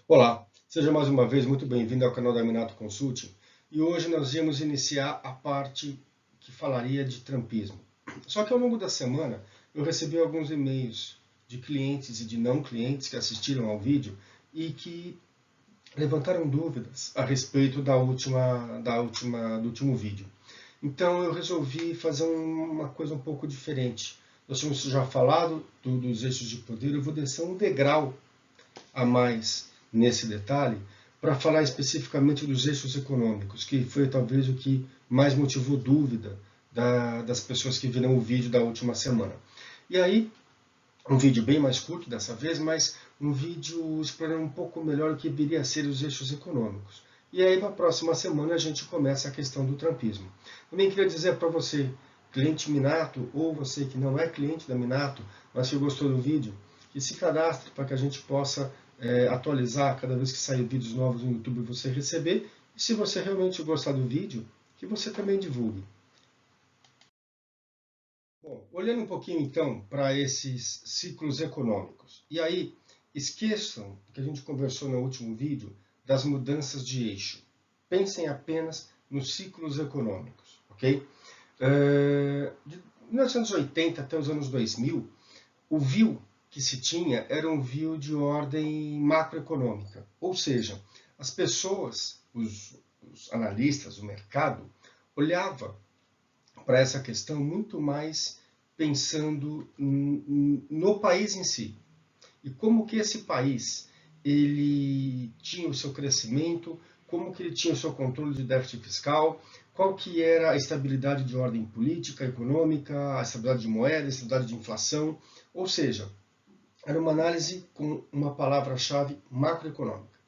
Olá, seja mais uma vez muito bem-vindo ao canal da Minato Consulting. E hoje nós íamos iniciar a parte que falaria de trumpismo. Só que ao longo da semana eu recebi alguns e-mails de clientes e de não clientes que assistiram ao vídeo e que levantaram dúvidas a respeito do último vídeo. Então eu resolvi fazer uma coisa um pouco diferente. Nós tínhamos já falado dos eixos de poder, eu vou descer um degrau a mais nesse detalhe para falar especificamente dos eixos econômicos, que foi talvez o que mais motivou dúvida das pessoas que viram o vídeo da última semana. E aí, um vídeo bem mais curto dessa vez, mas um vídeo explorando um pouco melhor o que viria a ser os eixos econômicos. E aí, na próxima semana, a gente começa a questão do trumpismo. Também queria dizer para você, cliente Minato, ou você que não é cliente da Minato, mas que gostou do vídeo, que se cadastre para que a gente possa atualizar cada vez que sair vídeos novos no YouTube você receber. E se você realmente gostar do vídeo, que você também divulgue. Bom, olhando um pouquinho então para esses ciclos econômicos. E aí, esqueçam que a gente conversou no último vídeo das mudanças de eixo. Pensem apenas nos ciclos econômicos, ok? De 1980 até os anos 2000, o view que se tinha era um view de ordem macroeconômica. Ou seja, as pessoas, os analistas, o mercado, olhava para essa questão muito mais pensando no país em si. E como que esse país ele tinha o seu crescimento, como que ele tinha o seu controle de déficit fiscal, qual que era a estabilidade de ordem política, econômica, a estabilidade de moeda, a estabilidade de inflação, ou seja, era uma análise com uma palavra-chave macroeconômica.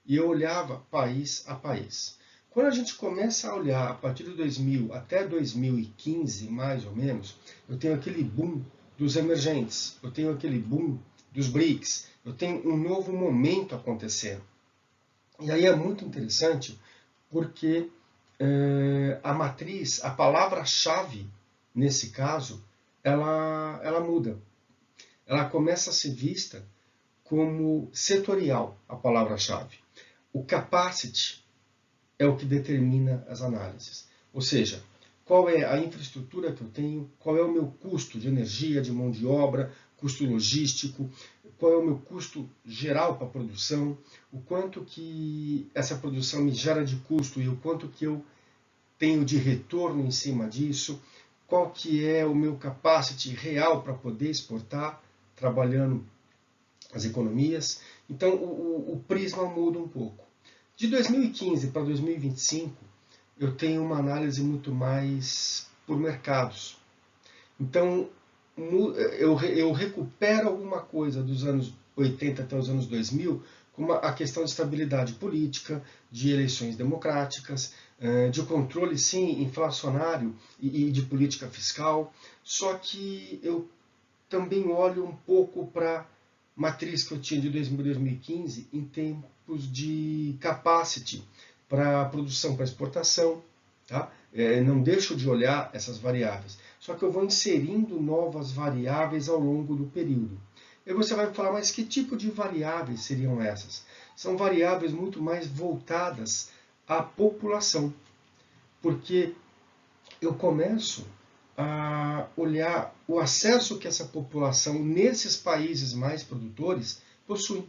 E eu olhava país a país. Quando a gente começa a olhar a partir de 2000 até 2015, mais ou menos, eu tenho aquele boom dos emergentes, eu tenho aquele boom dos BRICS, eu tenho um novo momento acontecendo. E aí é muito interessante porque a matriz, a palavra-chave, nesse caso, ela muda. Ela começa a ser vista como setorial, a palavra-chave. O capacity é o que determina as análises. Ou seja, qual é a infraestrutura que eu tenho, qual é o meu custo de energia, de mão de obra, custo logístico, qual é o meu custo geral para a produção, o quanto que essa produção me gera de custo e o quanto que eu tenho de retorno em cima disso, qual que é o meu capacity real para poder exportar, trabalhando as economias. Então o prisma muda um pouco. De 2015 para 2025, eu tenho uma análise muito mais por mercados. Então, eu recupero alguma coisa dos anos 80 até os anos 2000, como a questão de estabilidade política, de eleições democráticas, de controle, sim, inflacionário e de política fiscal. Só que eu também olho um pouco para matriz que eu tinha de 2000 a 2015 em tempos de capacity para produção, para exportação. Tá? Não deixo de olhar essas variáveis. Só que eu vou inserindo novas variáveis ao longo do período. E você vai falar, mas que tipo de variáveis seriam essas? São variáveis muito mais voltadas à população. Porque eu começo a olhar o acesso que essa população, nesses países mais produtores, possui.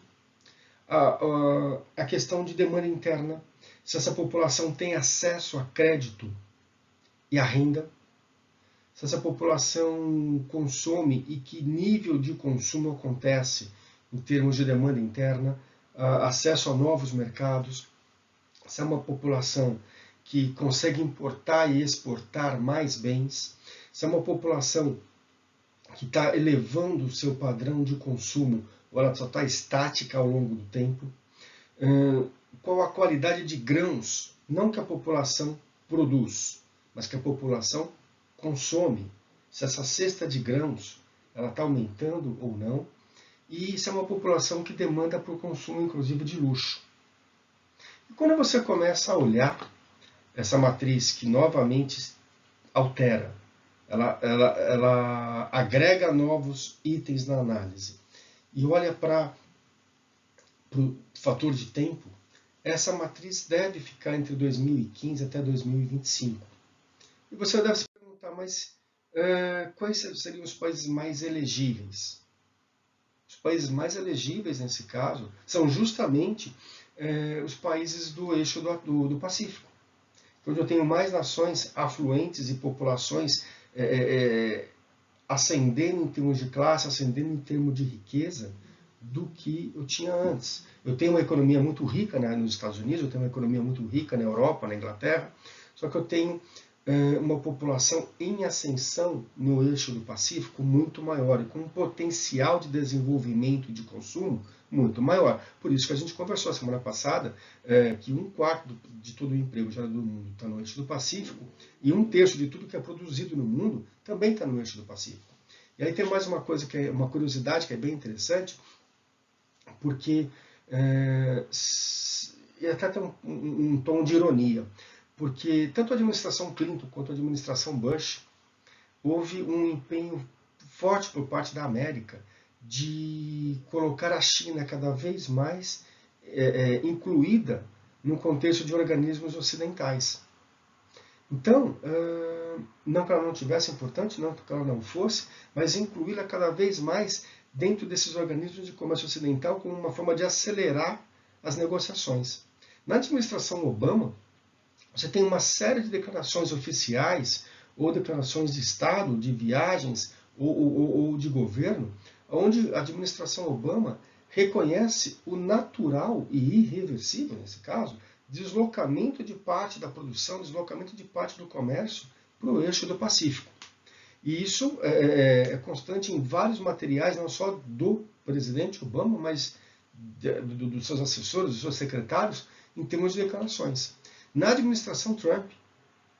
A questão de demanda interna, se essa população tem acesso a crédito e a renda, se essa população consome e que nível de consumo acontece em termos de demanda interna, acesso a novos mercados, se é uma população que consegue importar e exportar mais bens, se é uma população que está elevando o seu padrão de consumo ou ela só está estática ao longo do tempo, qual a qualidade de grãos, não que a população produz, mas que a população consome, se essa cesta de grãos ela está aumentando ou não, e se é uma população que demanda para o consumo, inclusive, de luxo. E quando você começa a olhar essa matriz que novamente altera, ela agrega novos itens na análise e olha para o fator de tempo, essa matriz deve ficar entre 2015 até 2025. E você deve se perguntar, mas quais seriam os países mais elegíveis? Os países mais elegíveis, nesse caso, são justamente os países do eixo do Pacífico, onde eu tenho mais nações afluentes e populações ascendendo em termos de classe, ascendendo em termos de riqueza, do que eu tinha antes. Eu tenho uma economia muito rica, né, nos Estados Unidos, eu tenho uma economia muito rica na Europa, na Inglaterra, só que eu tenho uma população em ascensão no eixo do Pacífico muito maior e com um potencial de desenvolvimento e de consumo muito maior. Por isso que a gente conversou a semana passada que 1/4 de todo o emprego gerado no mundo está no eixo do Pacífico e 1/3 de tudo que é produzido no mundo também está no eixo do Pacífico. E aí tem mais uma coisa que é uma curiosidade que é bem interessante, porque e até tem um tom de ironia, porque tanto a administração Clinton quanto a administração Bush houve um empenho forte por parte da América de colocar a China cada vez mais incluída no contexto de organismos ocidentais. Então, não que ela não tivesse importante, não que ela não fosse, mas incluí-la cada vez mais dentro desses organismos de comércio ocidental como uma forma de acelerar as negociações. Na administração Obama, você tem uma série de declarações oficiais ou declarações de Estado, de viagens ou de governo, onde a administração Obama reconhece o natural e irreversível, nesse caso, deslocamento de parte da produção, deslocamento de parte do comércio para o eixo do Pacífico. E isso é constante em vários materiais, não só do presidente Obama, mas dos seus assessores, dos seus secretários, em termos de declarações. Na administração Trump,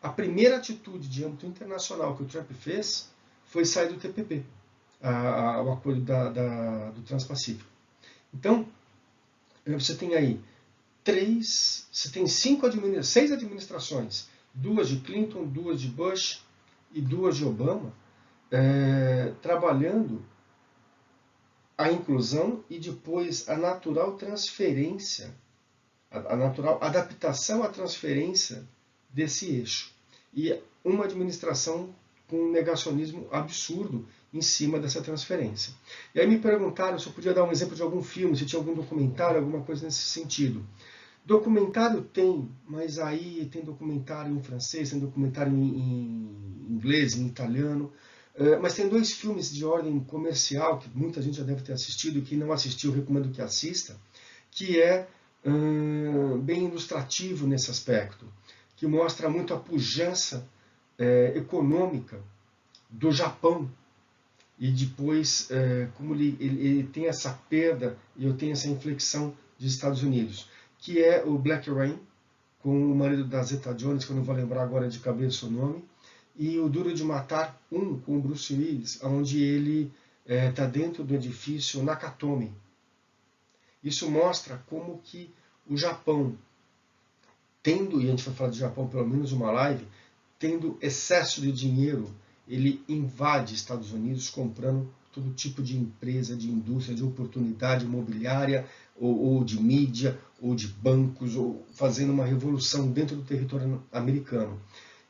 a primeira atitude de âmbito internacional que o Trump fez foi sair do TPP, o acordo do Transpacífico. Então, você tem aí você tem 6 administrações, 2 de Clinton, 2 de Bush e 2 de Obama, trabalhando a inclusão e depois a natural transferência, a natural adaptação à transferência desse eixo. E uma administração com um negacionismo absurdo em cima dessa transferência. E aí me perguntaram se eu podia dar um exemplo de algum filme, se tinha algum documentário, alguma coisa nesse sentido. Documentário tem, mas aí tem documentário em francês, tem documentário em inglês, em italiano, mas tem 2 filmes de ordem comercial que muita gente já deve ter assistido, e quem não assistiu eu recomendo que assista, que é bem ilustrativo nesse aspecto, que mostra muito a pujança econômica do Japão e depois como ele tem essa perda e eu tenho essa inflexão dos Estados Unidos, que é o Black Rain, com o marido da Zeta Jones, que eu não vou lembrar agora de cabeça o nome, e o Duro de Matar 1, com o Bruce Willis, onde ele está dentro do edifício Nakatomi. Isso mostra como que o Japão, tendo, e a gente vai falar de Japão pelo menos uma live, tendo excesso de dinheiro, ele invade Estados Unidos comprando todo tipo de empresa, de indústria, de oportunidade imobiliária, ou de mídia, ou de bancos, ou fazendo uma revolução dentro do território americano.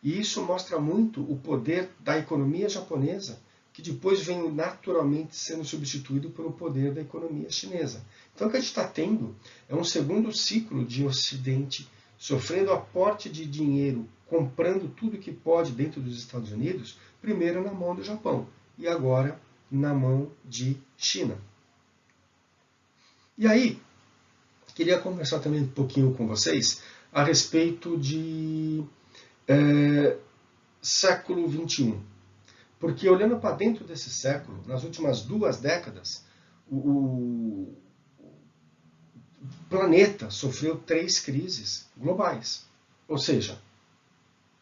E isso mostra muito o poder da economia japonesa, que depois vem naturalmente sendo substituído pelo poder da economia chinesa. Então o que a gente está tendo é um segundo ciclo de Ocidente sofrendo aporte de dinheiro, comprando tudo que pode dentro dos Estados Unidos, primeiro na mão do Japão e agora na mão de China. E aí, queria conversar também um pouquinho com vocês a respeito de século XXI. Porque olhando para dentro desse século, nas últimas 2 décadas, o planeta sofreu 3 crises globais. Ou seja,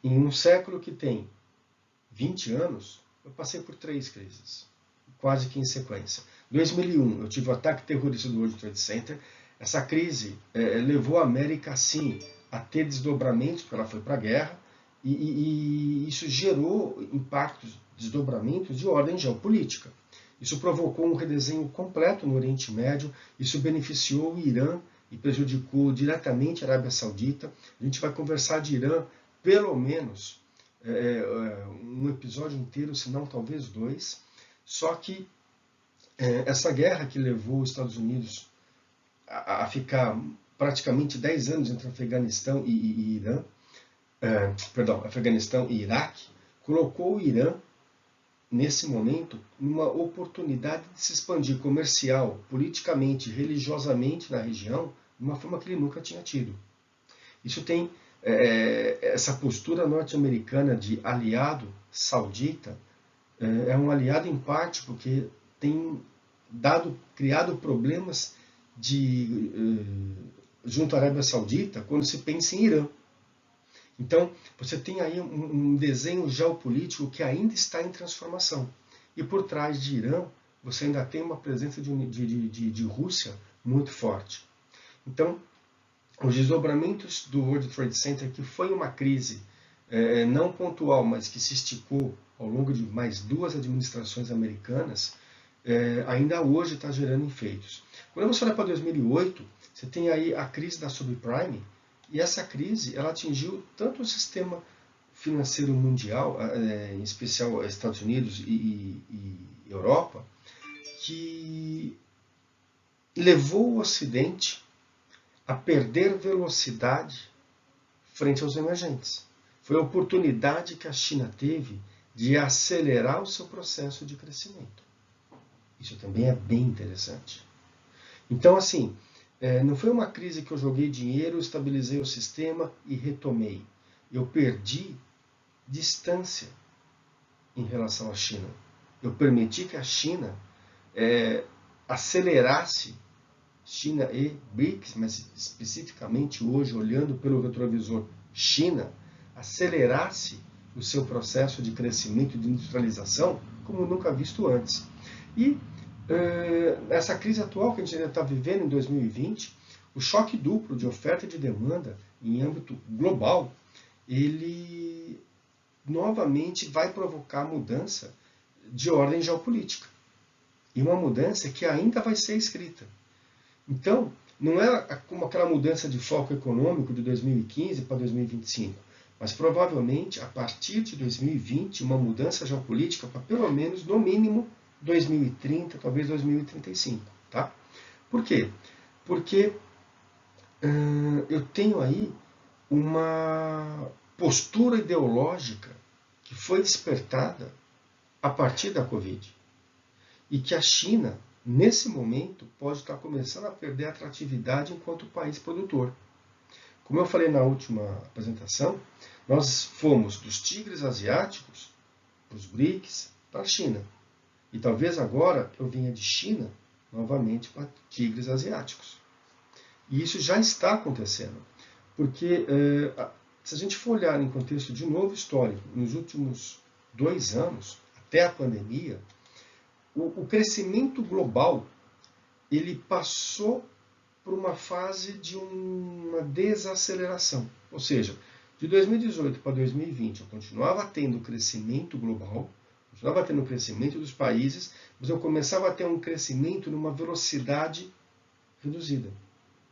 em um século que tem 20 anos, eu passei por 3 crises, quase que em sequência. Em 2001, eu tive o ataque terrorista do World Trade Center. Essa crise levou a América, sim, a ter desdobramentos, porque ela foi para a guerra, e isso gerou impactos, desdobramentos de ordem geopolítica. Isso provocou um redesenho completo no Oriente Médio, isso beneficiou o Irã e prejudicou diretamente a Arábia Saudita. A gente vai conversar de Irã pelo menos um episódio inteiro, se não talvez dois. Só que essa guerra que levou os Estados Unidos a ficar praticamente 10 anos entre Afeganistão e Irã, Afeganistão e Iraque, colocou o Irã, nesse momento, numa oportunidade de se expandir comercial, politicamente, religiosamente na região, de uma forma que ele nunca tinha tido. Isso tem essa postura norte-americana de aliado saudita, é um aliado em parte porque tem criado problemas junto à Arábia Saudita quando se pensa em Irã. Então, você tem aí um desenho geopolítico que ainda está em transformação. E por trás de Irã, você ainda tem uma presença de Rússia muito forte. Então, os desdobramentos do World Trade Center, que foi uma crise não pontual, mas que se esticou ao longo de mais 2 administrações americanas, ainda hoje está gerando efeitos. Quando você olha para 2008, você tem aí a crise da subprime, e essa crise ela atingiu tanto o sistema financeiro mundial, em especial Estados Unidos e Europa, que levou o Ocidente a perder velocidade frente aos emergentes. Foi a oportunidade que a China teve de acelerar o seu processo de crescimento. Isso também é bem interessante. Então, assim, não foi uma crise que eu joguei dinheiro, estabilizei o sistema e retomei. Eu perdi distância em relação à China. Eu permiti que a China acelerasse, China e BRICS, mas especificamente hoje, olhando pelo retrovisor China, acelerasse o seu processo de crescimento e de industrialização como nunca visto antes. E essa crise atual que a gente ainda está vivendo em 2020, o choque duplo de oferta e de demanda em âmbito global, ele novamente vai provocar mudança de ordem geopolítica. E uma mudança que ainda vai ser escrita. Então, não é como aquela mudança de foco econômico de 2015 para 2025, mas provavelmente, a partir de 2020, uma mudança geopolítica para pelo menos, no mínimo, 2030, talvez 2035. Tá? Por quê? Porque eu tenho aí uma postura ideológica que foi despertada a partir da Covid. E que a China, nesse momento, pode estar começando a perder atratividade enquanto país produtor. Como eu falei na última apresentação, nós fomos dos tigres asiáticos para os BRICS, para a China. E talvez agora eu venha de China novamente para tigres asiáticos. E isso já está acontecendo. Porque se a gente for olhar em contexto de novo histórico, nos últimos 2 anos, até a pandemia, o crescimento global ele passou por uma fase de uma desaceleração. Ou seja, de 2018 para 2020 eu continuava tendo crescimento global, continuava tendo crescimento dos países, mas eu começava a ter um crescimento numa velocidade reduzida.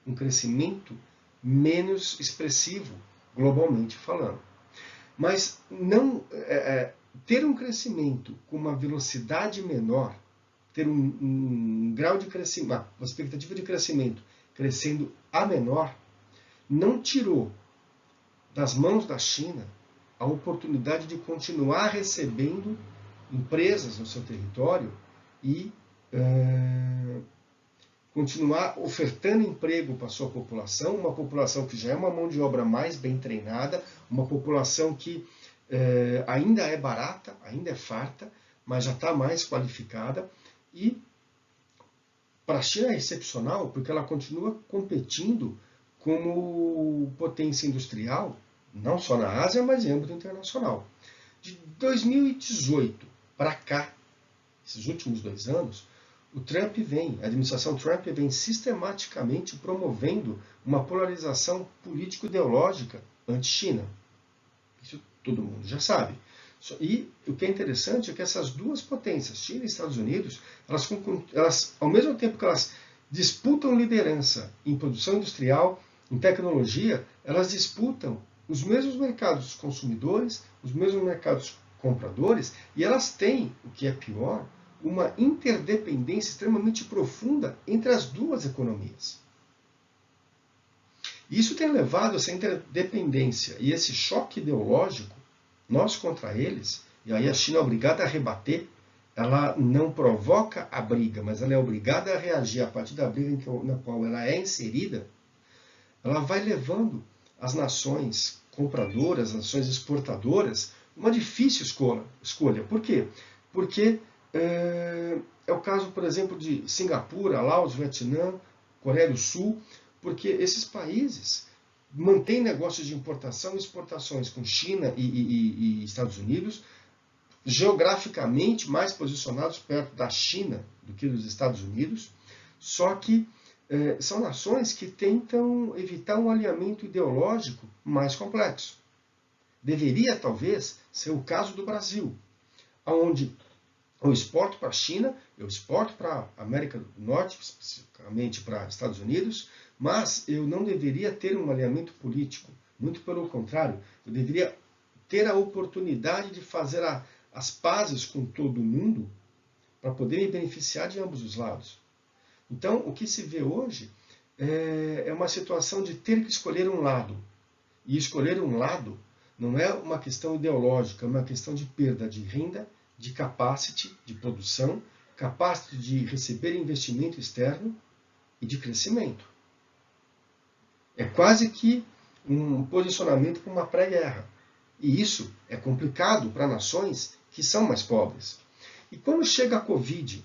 Um crescimento menos expressivo, globalmente falando. Mas não ter um crescimento com uma velocidade menor, ter um grau de crescimento, uma expectativa de crescimento crescendo a menor, não tirou das mãos da China a oportunidade de continuar recebendo empresas no seu território e continuar ofertando emprego para a sua população, uma população que já é uma mão de obra mais bem treinada, uma população que ainda é barata, ainda é farta, mas já está mais qualificada. E para a China é excepcional, porque ela continua competindo como potência industrial, não só na Ásia, mas em âmbito internacional. De 2018 para cá, esses últimos 2 anos, a administração Trump vem sistematicamente promovendo uma polarização político-ideológica anti-China. Isso todo mundo já sabe. E o que é interessante é que essas duas potências, China e Estados Unidos, elas, ao mesmo tempo que elas disputam liderança em produção industrial, em tecnologia, elas disputam os mesmos mercados consumidores, os mesmos mercados compradores, e elas têm, o que é pior, uma interdependência extremamente profunda entre as duas economias. Isso tem levado a essa interdependência e esse choque ideológico, nós contra eles, e aí a China é obrigada a rebater, ela não provoca a briga, mas ela é obrigada a reagir a partir da briga na qual ela é inserida, ela vai levando as nações compradoras, as nações exportadoras, uma difícil escolha. Por quê? Porque é o caso, por exemplo, de Singapura, Laos, Vietnã, Coreia do Sul, porque esses países mantêm negócios de importação e exportações com China e Estados Unidos, geograficamente mais posicionados perto da China do que dos Estados Unidos, só que são nações que tentam evitar um alinhamento ideológico mais complexo. Deveria, talvez, ser o caso do Brasil, onde eu exporto para a China, eu exporto para a América do Norte, especificamente para os Estados Unidos, mas eu não deveria ter um alinhamento político. Muito pelo contrário, eu deveria ter a oportunidade de fazer as pazes com todo mundo para poder me beneficiar de ambos os lados. Então, o que se vê hoje é uma situação de ter que escolher um lado. E escolher um lado não é uma questão ideológica, é uma questão de perda de renda, de capacity de produção, capacity de receber investimento externo e de crescimento. É quase que um posicionamento para uma pré-guerra. E isso é complicado para nações que são mais pobres. E quando chega a Covid,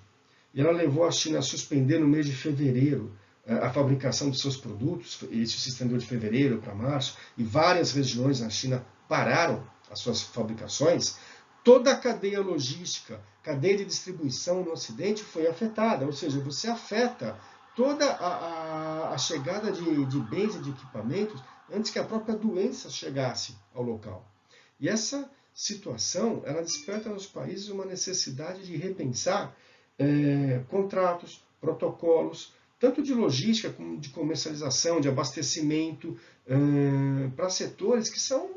e ela levou a China a suspender no mês de fevereiro a fabricação de seus produtos, isso se estendeu de fevereiro para março, e várias regiões na China pararam as suas fabricações, toda a cadeia logística, cadeia de distribuição no Ocidente foi afetada, ou seja, você afeta toda a chegada de bens e de equipamentos antes que a própria doença chegasse ao local. E essa situação, ela desperta nos países uma necessidade de repensar contratos, protocolos, tanto de logística como de comercialização, de abastecimento, para setores que são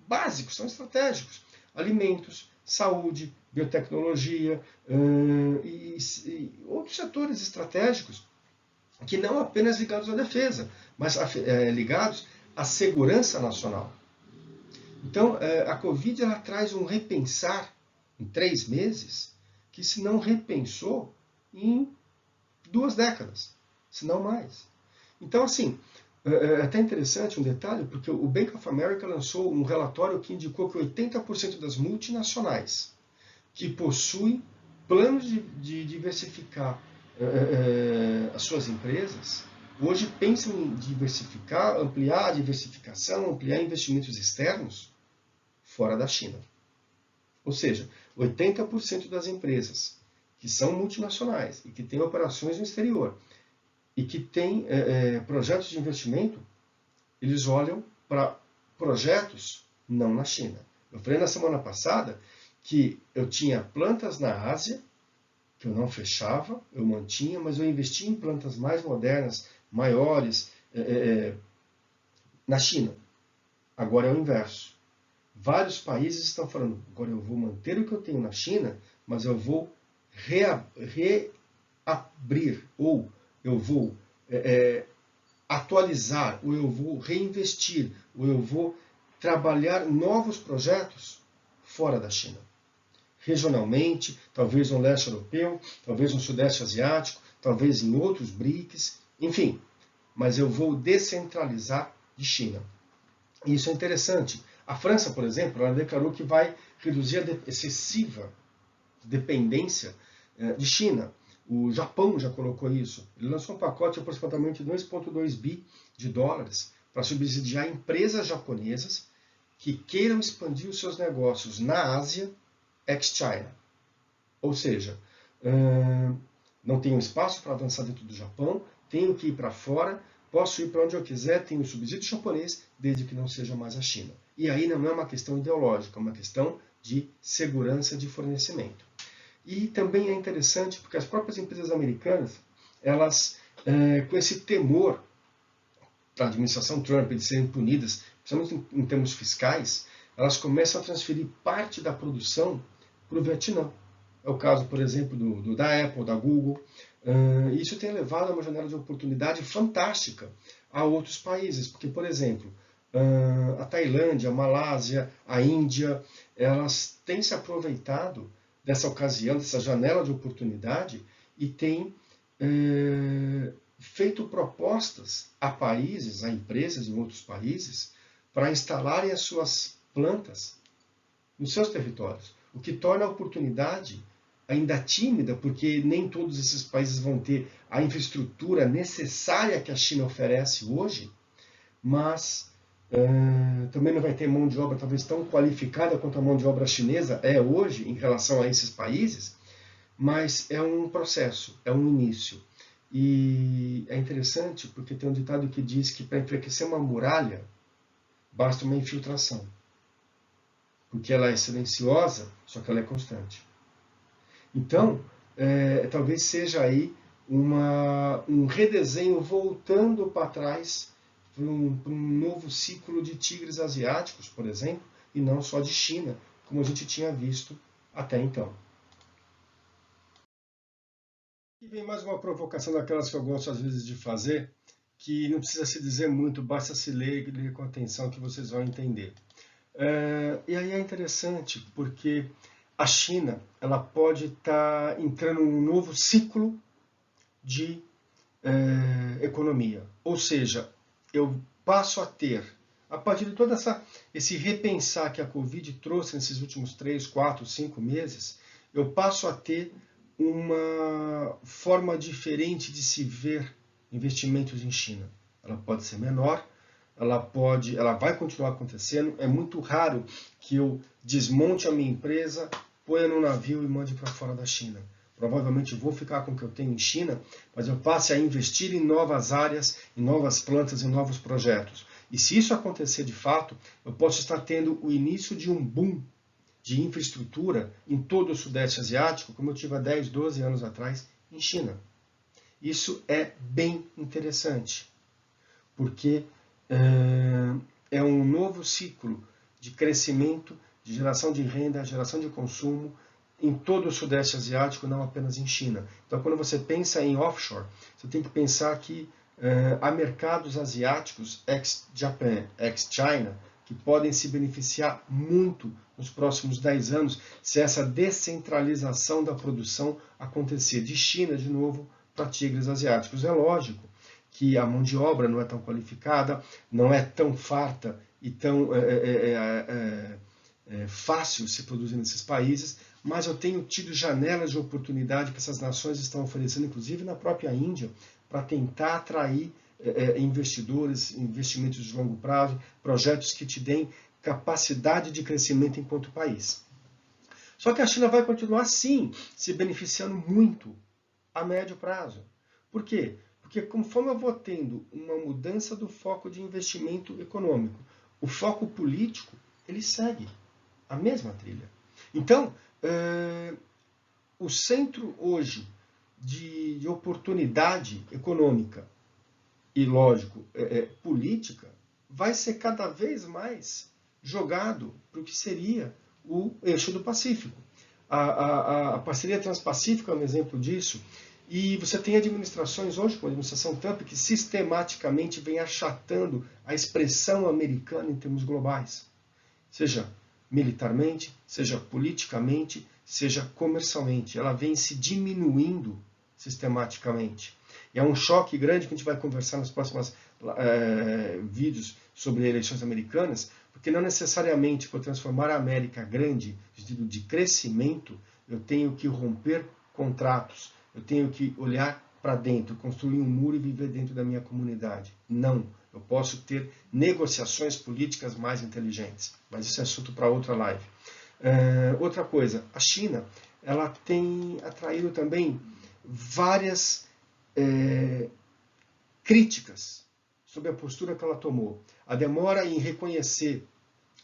básicos, são estratégicos. Alimentos, saúde, biotecnologia e outros setores estratégicos que não apenas ligados à defesa, mas ligados à segurança nacional. Então, a Covid ela traz um repensar em 3 meses que se não repensou em 2 décadas, se não mais. Então, assim, é até interessante um detalhe, porque o Bank of America lançou um relatório que indicou que 80% das multinacionais que possuem planos de diversificar as suas empresas, hoje pensam em diversificar, ampliar a diversificação, ampliar investimentos externos fora da China. Ou seja, 80% das empresas que são multinacionais e que têm operações no exterior e que têm projetos de investimento, eles olham para projetos não na China. Eu falei na semana passada que eu tinha plantas na Ásia, que eu não fechava, eu mantinha, mas eu investia em plantas mais modernas, maiores, na China. Agora é o inverso. Vários países estão falando, agora eu vou manter o que eu tenho na China, mas eu vou reabrir, ou eu vou atualizar, ou eu vou reinvestir, ou eu vou trabalhar novos projetos fora da China. Regionalmente, talvez no leste europeu, talvez no sudeste asiático, talvez em outros BRICS, enfim. Mas eu vou descentralizar de China. E isso é interessante. A França, por exemplo, ela declarou que vai reduzir a excessiva dependência de China. O Japão já colocou isso. Ele lançou um pacote de aproximadamente 2,2 bi de dólares para subsidiar empresas japonesas que queiram expandir os seus negócios na Ásia, ex-China. Ou seja, não tenho espaço para avançar dentro do Japão, tenho que ir para fora, posso ir para onde eu quiser, tenho subsídio japonês, desde que não seja mais a China. E aí não é uma questão ideológica, é uma questão de segurança de fornecimento. E também é interessante porque as próprias empresas americanas, elas, com esse temor da administração Trump de serem punidas, principalmente em termos fiscais, elas começam a transferir parte da produção para o Vietnã. É o caso, por exemplo, da Apple, da Google. Isso tem levado a uma janela de oportunidade fantástica a outros países, porque, por exemplo, a Tailândia, a Malásia, a Índia, elas têm se aproveitado dessa ocasião, dessa janela de oportunidade e têm feito propostas a países, a empresas em outros países, para instalarem as suas plantas nos seus territórios, o que torna a oportunidade ainda tímida, porque nem todos esses países vão ter a infraestrutura necessária que a China oferece hoje, mas também não vai ter mão de obra talvez tão qualificada quanto a mão de obra chinesa é hoje em relação a esses países, mas é um processo, é um início. E é interessante porque tem um ditado que diz que para enfraquecer uma muralha basta uma infiltração, porque ela é silenciosa, só que ela é constante. Então, talvez seja aí um redesenho voltando para trás para um novo ciclo de tigres asiáticos, por exemplo, e não só de China, como a gente tinha visto até então. E vem mais uma provocação daquelas que eu gosto às vezes de fazer, que não precisa se dizer muito, basta se ler com atenção que vocês vão entender. E aí é interessante porque a China ela pode estar entrando num novo ciclo de economia. Ou seja, eu passo a ter, a partir de todo esse repensar que a Covid trouxe nesses últimos 3, 4, 5 meses, eu passo a ter uma forma diferente de se ver investimentos em China. Ela pode ser menor, ela vai continuar acontecendo. É muito raro que eu desmonte a minha empresa, ponha no navio e mande para fora da China. Provavelmente vou ficar com o que eu tenho em China, mas eu passe a investir em novas áreas, em novas plantas, em novos projetos. E se isso acontecer de fato, eu posso estar tendo o início de um boom de infraestrutura em todo o Sudeste Asiático, como eu tive há 10, 12 anos atrás em China. Isso é bem interessante, porque é um novo ciclo de crescimento, de geração de renda, geração de consumo em todo o Sudeste Asiático, não apenas em China. Então, quando você pensa em offshore, você tem que pensar que há mercados asiáticos, ex-Japan, ex-China, que podem se beneficiar muito nos próximos 10 anos se essa descentralização da produção acontecer de China, de novo, para tigres asiáticos. É lógico que a mão de obra não é tão qualificada, não é tão farta e tão fácil se produzir nesses países, mas eu tenho tido janelas de oportunidade que essas nações estão oferecendo, inclusive na própria Índia, para tentar atrair investidores, investimentos de longo prazo, projetos que te deem capacidade de crescimento enquanto país. Só que a China vai continuar, sim, se beneficiando muito a médio prazo. Por quê? Porque conforme eu vou tendo uma mudança do foco de investimento econômico, o foco político, ele segue a mesma trilha. Então, o centro hoje de oportunidade econômica e, lógico, política, vai ser cada vez mais jogado para o que seria o eixo do Pacífico. A parceria transpacífica é um exemplo disso, e você tem administrações hoje, como a administração Trump, que sistematicamente vem achatando a expressão americana em termos globais, seja militarmente, seja politicamente, seja comercialmente. Ela vem se diminuindo sistematicamente. E é um choque grande que a gente vai conversar nos próximos vídeos sobre eleições americanas, porque não necessariamente por transformar a América grande, no sentido de crescimento, eu tenho que romper contratos, eu tenho que olhar para dentro, construir um muro e viver dentro da minha comunidade. Não, eu posso ter negociações políticas mais inteligentes, mas isso é assunto para outra live. Outra coisa, a China ela tem atraído também várias críticas sobre a postura que ela tomou. A demora em reconhecer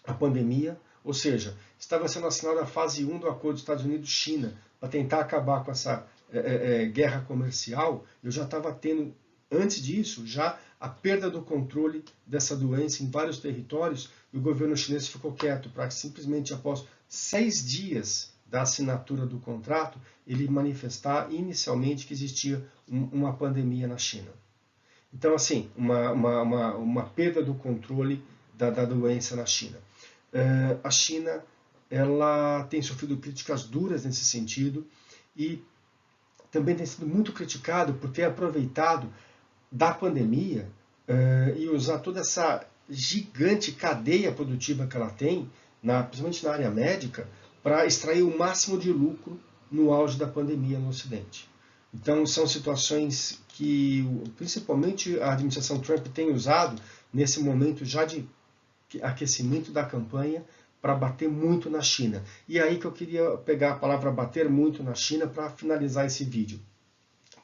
a pandemia, Ou seja, estava sendo assinada a fase 1 do acordo dos Estados Unidos-China para tentar acabar com essa guerra comercial. Eu já estava tendo, antes disso, já a perda do controle dessa doença em vários territórios, e o governo chinês ficou quieto para que simplesmente após 6 dias da assinatura do contrato, ele manifestar inicialmente que existia uma pandemia na China. Então, assim, uma perda do controle da doença na China. A China, ela tem sofrido críticas duras nesse sentido e também tem sido muito criticado por ter aproveitado da pandemia e usar toda essa gigante cadeia produtiva que ela tem, principalmente na área médica, para extrair o máximo de lucro no auge da pandemia no Ocidente. Então, são situações que, principalmente, a administração Trump tem usado nesse momento já de aquecimento da campanha para bater muito na China. E é aí que eu queria pegar a palavra bater muito na China para finalizar esse vídeo.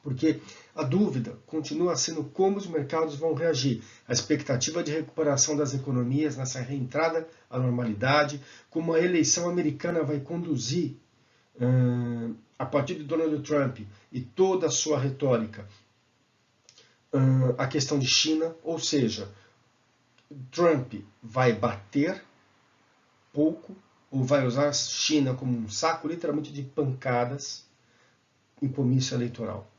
Porque a dúvida continua sendo como os mercados vão reagir. A expectativa de recuperação das economias nessa reentrada à normalidade, como a eleição americana vai conduzir a partir de Donald Trump e toda a sua retórica a questão de China, ou seja, Trump vai bater pouco ou vai usar a China como um saco literalmente de pancadas em comício eleitoral,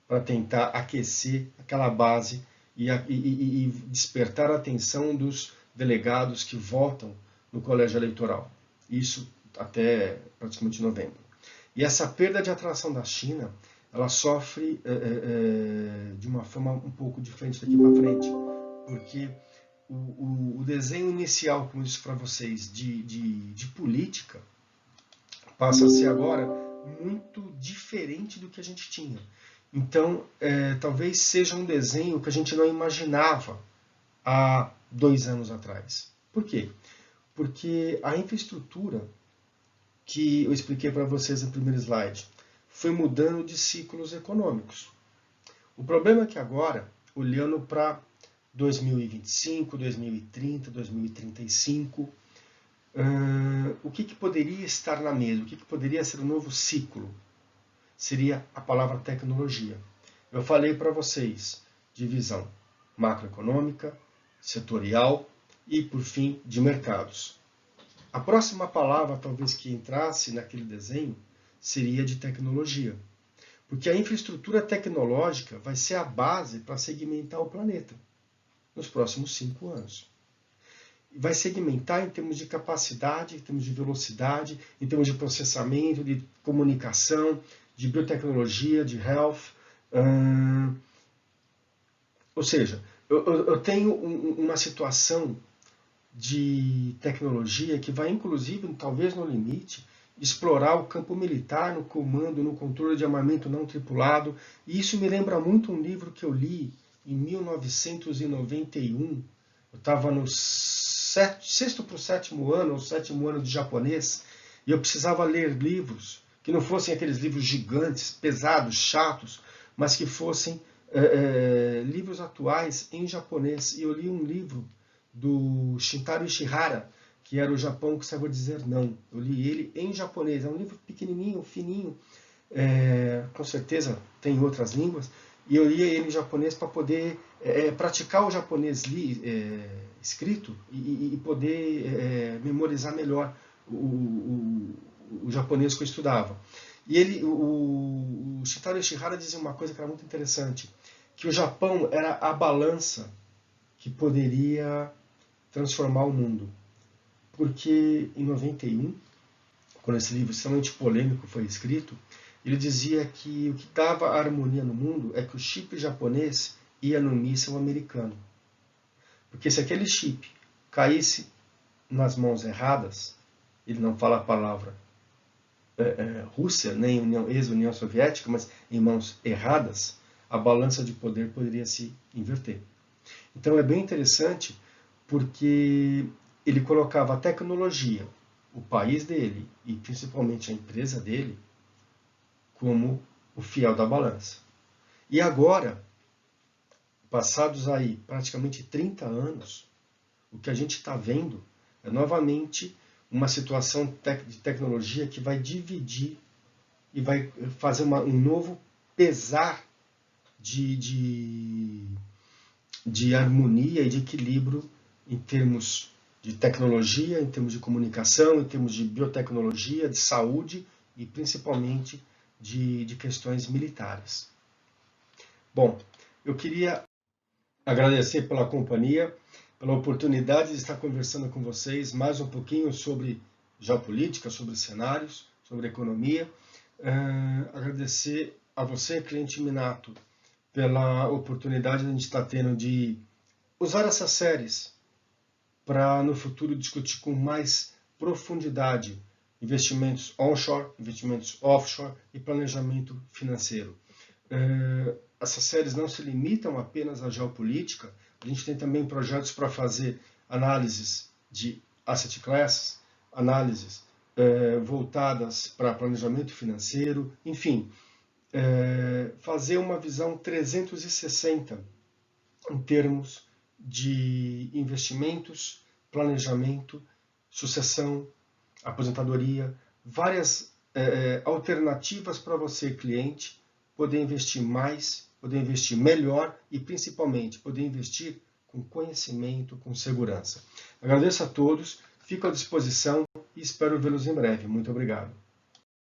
para tentar aquecer aquela base e despertar a atenção dos delegados que votam no colégio eleitoral. Isso até praticamente novembro. E essa perda de atração da China, ela sofre de uma forma um pouco diferente daqui para frente, porque o desenho inicial, como eu disse para vocês, de política, passa a ser agora muito diferente do que a gente tinha. Então, talvez seja um desenho que a gente não imaginava há 2 anos atrás. Por quê? Porque a infraestrutura que eu expliquei para vocês no primeiro slide foi mudando de ciclos econômicos. O problema é que agora, olhando para 2025, 2030, 2035, o que poderia estar na mesa? O que poderia ser um novo ciclo? Seria a palavra tecnologia. Eu falei para vocês de visão macroeconômica, setorial e, por fim, de mercados. A próxima palavra, talvez, que entrasse naquele desenho seria de tecnologia. Porque a infraestrutura tecnológica vai ser a base para segmentar o planeta nos próximos 5 anos. Vai segmentar em termos de capacidade, em termos de velocidade, em termos de processamento, de comunicação, de biotecnologia, de health. Ou seja, eu tenho uma situação de tecnologia que vai, inclusive, talvez no limite, explorar o campo militar no comando, no controle de armamento não tripulado. E isso me lembra muito um livro que eu li em 1991. Eu estava no 6º para o 7º ano, ou 7º ano de japonês, e eu precisava ler livros que não fossem aqueles livros gigantes, pesados, chatos, mas que fossem livros atuais em japonês. E eu li um livro do Shintaro Ishihara, que era o Japão que sabia dizer não. Eu li ele em japonês. É um livro pequenininho, fininho, com certeza tem outras línguas, e eu lia ele em japonês para poder praticar o japonês escrito e poder memorizar melhor o japonês que eu estudava. E o Shintaro Ishihara dizia uma coisa que era muito interessante, que o Japão era a balança que poderia transformar o mundo. Porque em 91, quando esse livro extremamente polêmico foi escrito, ele dizia que o que dava harmonia no mundo é que o chip japonês ia no míssil americano. Porque se aquele chip caísse nas mãos erradas, ele não fala a palavra Rússia, nem ex-União Soviética, mas em mãos erradas, a balança de poder poderia se inverter. Então é bem interessante porque ele colocava a tecnologia, o país dele e principalmente a empresa dele como o fiel da balança. E agora, passados aí praticamente 30 anos, o que a gente está vendo é novamente uma situação de tecnologia que vai dividir e vai fazer um novo pesar de harmonia e de equilíbrio em termos de tecnologia, em termos de comunicação, em termos de biotecnologia, de saúde e principalmente de questões militares. Bom, eu queria agradecer pela companhia, pela oportunidade de estar conversando com vocês mais um pouquinho sobre geopolítica, sobre cenários, sobre economia. Agradecer a você, cliente Minato, pela oportunidade que a gente está tendo de usar essas séries para no futuro discutir com mais profundidade investimentos onshore, investimentos offshore e planejamento financeiro. Essas séries não se limitam apenas à geopolítica, a gente tem também projetos para fazer análises de asset classes, análises voltadas para planejamento financeiro, enfim, fazer uma visão 360 em termos de investimentos, planejamento, sucessão, aposentadoria, várias alternativas para você, cliente, poder investir mais, poder investir melhor e, principalmente, poder investir com conhecimento, com segurança. Agradeço a todos, fico à disposição e espero vê-los em breve. Muito obrigado.